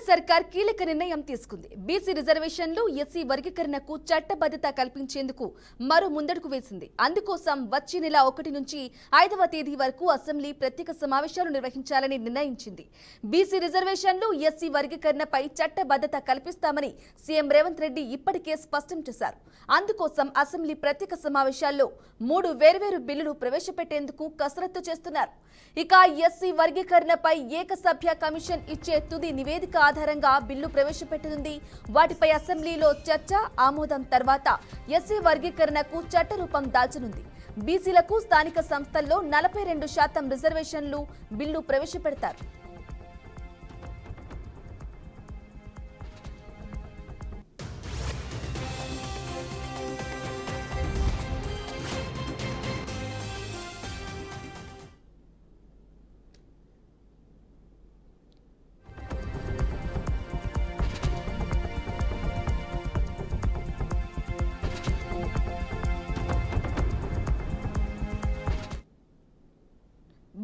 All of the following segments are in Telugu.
సర్కార్ కీలక నిర్ణయం తీసుకుంది. బీసీ రిజర్వేషన్లు, ఎస్సీ వర్గీకరణకు చట్టబద్ధత కల్పించేందుకు మరో ముందడుగు వేసింది. అందుకోసం వచ్చే నెల 1 నుంచి 5వ తేదీ వరకు అసెంబ్లీ ప్రత్యేక సమావేశాలు నిర్వహించాలని నిర్ణయించింది. బీసీ రిజర్వేషన్లు, ఎస్సీ వర్గీకరణపై చట్టబద్ధత కల్పిస్తామని సీఎం రేవంత్ రెడ్డి ఇప్పటికే స్పష్టం చేశారు. అందుకోసం అసెంబ్లీ ప్రత్యేక సమావేశాల్లో 3 వేర్వేరు బిల్లులు ప్రవేశపెట్టేందుకు కసరత్తు చేస్తున్నారు. ఇక ఎస్సీ వర్గీకరణపై ఏకసభ్య కమిషన్ ఇచ్చే తుది నివేదిక ఆధారంగా బిల్లు ప్రవేశపెట్టనుంది. వాటిపై అసెంబ్లీలో చర్చ, ఆమోదం తర్వాత ఎస్సీ వర్గీకరణకు చట్టరూపం దాల్చనుంది. బీసీలకు స్థానిక సంస్థల్లో 42% రిజర్వేషన్లు బిల్లు ప్రవేశపెడతారు.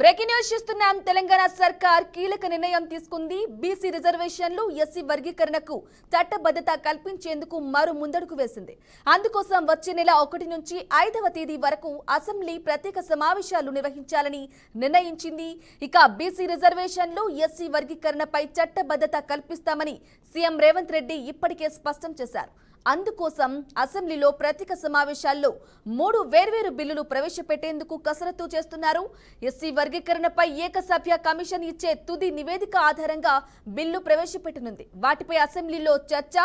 బ్రేకింగ్ న్యూస్ చూస్తున్నాం. తెలంగాణ సర్కార్ కీలక నిర్ణయం తీసుకుంది. బీసీ రిజర్వేషన్లు, ఎస్సీ వర్గీకరణకు చట్టబద్ధత కల్పించేందుకు మరో ముందడుగు వేసింది. అందుకోసం వచ్చే నెల 1 నుంచి 5వ తేదీ వరకు అసెంబ్లీ ప్రత్యేక సమావేశాలు నిర్వహించాలని నిర్ణయించింది. ఇక బీసీ రిజర్వేషన్లు, ఎస్సీ వర్గీకరణపై చట్టబద్ధత కల్పిస్తామని సీఎం రేవంత్ రెడ్డి ఇప్పటికే స్పష్టం చేశారు. అందుకోసం అసెంబ్లీలో ప్రత్యేక సమావేశాల్లో 3 వేర్వేరు బిల్లులు ప్రవేశపెట్టేందుకు కసరత్తు చేస్తున్నారు. ఎస్సీ వర్గీకరణపై ఏకసభ్య కమిషన్ ఇచ్చే తుది నివేదిక ఆధారంగా బిల్లు ప్రవేశపెట్టనుంది. వాటిపై అసెంబ్లీలో చర్చ,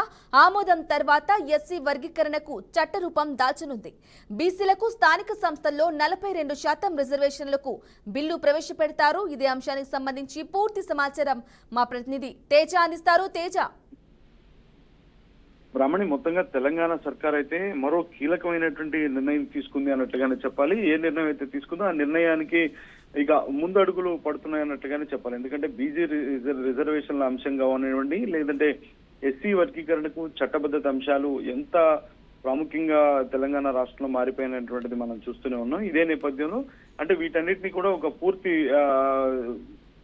ఆమోదం తర్వాత ఎస్సీ వర్గీకరణకు చట్టరూపం దాల్చనుంది. బీసీలకు స్థానిక సంస్థల్లో 42% రిజర్వేషన్లకు బిల్లు ప్రవేశపెడతారు. ఇదే అంశానికి సంబంధించి పూర్తి సమాచారం మా ప్రతినిధి తేజ అందిస్తారు. తేజ, బ్రాహ్మణి, మొత్తంగా తెలంగాణ సర్కార్ అయితే మరో కీలకమైనటువంటి నిర్ణయం తీసుకుంది అన్నట్లుగానే చెప్పాలి. ఏ నిర్ణయం అయితే తీసుకుందో ఆ నిర్ణయానికి ఇక ముందడుగులు పడుతున్నాయి అన్నట్లుగానే చెప్పాలి. ఎందుకంటే బీసీ రిజర్వేషన్ల అంశం కానివ్వండి, లేదంటే ఎస్సీ వర్గీకరణకు చట్టబద్ధత అంశాలు ఎంత ప్రాముఖ్యంగా తెలంగాణ రాష్ట్రంలో మారిపోయినటువంటిది మనం చూస్తూనే ఉన్నాం. ఇదే నేపథ్యంలో అంటే వీటన్నిటిని కూడా ఒక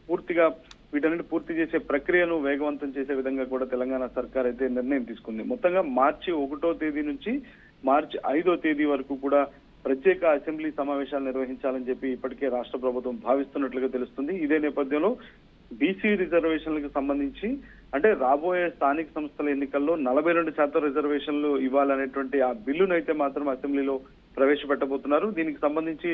పూర్తిగా వీటన్నిటి పూర్తి చేసే ప్రక్రియను వేగవంతం చేసే విధంగా కూడా తెలంగాణ సర్కార్ అయితే నిర్ణయం తీసుకుంది. మొత్తంగా మార్చి 1వ తేదీ నుంచి మార్చి 5వ తేదీ వరకు కూడా ప్రత్యేక అసెంబ్లీ సమావేశాలు నిర్వహించాలని చెప్పి ఇప్పటికే రాష్ట్ర ప్రభుత్వం భావిస్తున్నట్లుగా తెలుస్తుంది. ఇదే నేపథ్యంలో బీసీ రిజర్వేషన్లకు సంబంధించి అంటే రాబోయే స్థానిక సంస్థల ఎన్నికల్లో 42% రిజర్వేషన్లు ఇవ్వాలనేటువంటి ఆ బిల్లును అయితే మాత్రం అసెంబ్లీలో ప్రవేశపెట్టబోతున్నారు. దీనికి సంబంధించి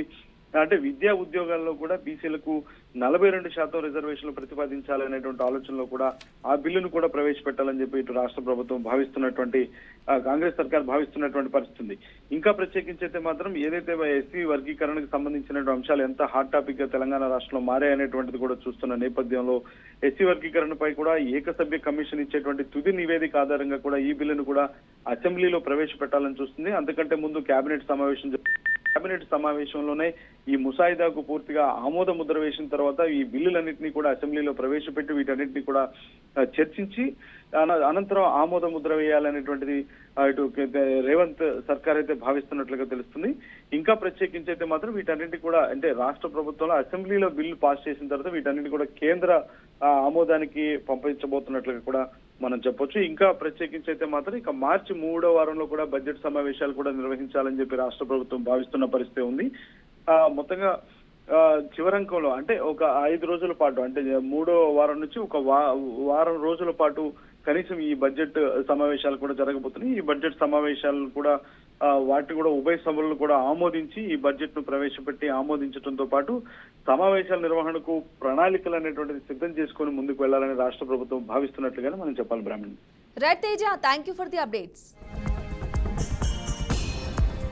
అంటే విద్యా ఉద్యోగాల్లో కూడా బీసీలకు 42% రిజర్వేషన్లు ప్రతిపాదించాలనేటువంటి ఆలోచనలో కూడా ఆ బిల్లును కూడా ప్రవేశపెట్టాలని చెప్పి ఇటు రాష్ట్ర ప్రభుత్వం భావిస్తున్నటువంటి కాంగ్రెస్ సర్కార్ భావిస్తున్నటువంటి పరిస్థితి. ఇంకా ప్రత్యేకించి అయితే మాత్రం ఏదైతే ఎస్సీ వర్గీకరణకు సంబంధించిన అంశాలు ఎంత హాట్ టాపిక్ గా తెలంగాణ రాష్ట్రంలో మారాయనేటువంటిది కూడా చూస్తున్న నేపథ్యంలో ఎస్సీ వర్గీకరణపై కూడా ఏకసభ్య కమిషన్ ఇచ్చేటువంటి తుది నివేదిక ఆధారంగా కూడా ఈ బిల్లును కూడా అసెంబ్లీలో ప్రవేశపెట్టాలని చూస్తుంది. అంతకంటే ముందు కేబినెట్ సమావేశంలోనే ఈ ముసాయిదాకు పూర్తిగా ఆమోద ముద్ర వేసిన తర్వాత ఈ బిల్లులన్నింటినీ కూడా అసెంబ్లీలో ప్రవేశపెట్టి వీటన్నిటిని కూడా చర్చించి అనంతరం ఆమోద ముద్ర వేయాలనేటువంటిది ఇటు రేవంత్ సర్కార్ అయితే భావిస్తున్నట్లుగా తెలుస్తుంది. ఇంకా ప్రత్యేకించి అయితే మాత్రం వీటన్నింటి కూడా అంటే రాష్ట్ర ప్రభుత్వంలో అసెంబ్లీలో బిల్లు పాస్ చేసిన తర్వాత వీటన్నిటి కూడా కేంద్ర ఆమోదానికి పంపించబోతున్నట్లుగా కూడా మనం చెప్పొచ్చు. ఇంకా ప్రత్యేకించి అయితే మాత్రం ఇక మార్చి 3వ వారంలో కూడా బడ్జెట్ సమావేశాలు కూడా నిర్వహించాలని చెప్పి రాష్ట్ర ప్రభుత్వం భావిస్తున్న పరిస్థితి ఉంది. మొత్తంగా చివరంకంలో అంటే ఒక 5 రోజుల పాటు అంటే 3వ వారం నుంచి ఒక వారం రోజుల పాటు కనీసం ఈ బడ్జెట్ సమావేశాలు కూడా జరగబోతున్నాయి. ఈ బడ్జెట్ సమావేశాలను కూడా వాటిని కూడా ఉభయ సభలను కూడా ఆమోదించి ఈ బడ్జెట్ ను ప్రవేశపెట్టి ఆమోదించడంతో పాటు సమావేశాల నిర్వహణకు ప్రణాళికలు అనేటువంటిది సిద్ధం చేసుకుని ముందుకు వెళ్లాలని రాష్ట్ర ప్రభుత్వం భావిస్తున్నట్లుగానే మనం చెప్పాలి. Brahmani. Right Teja, thank you for the updates.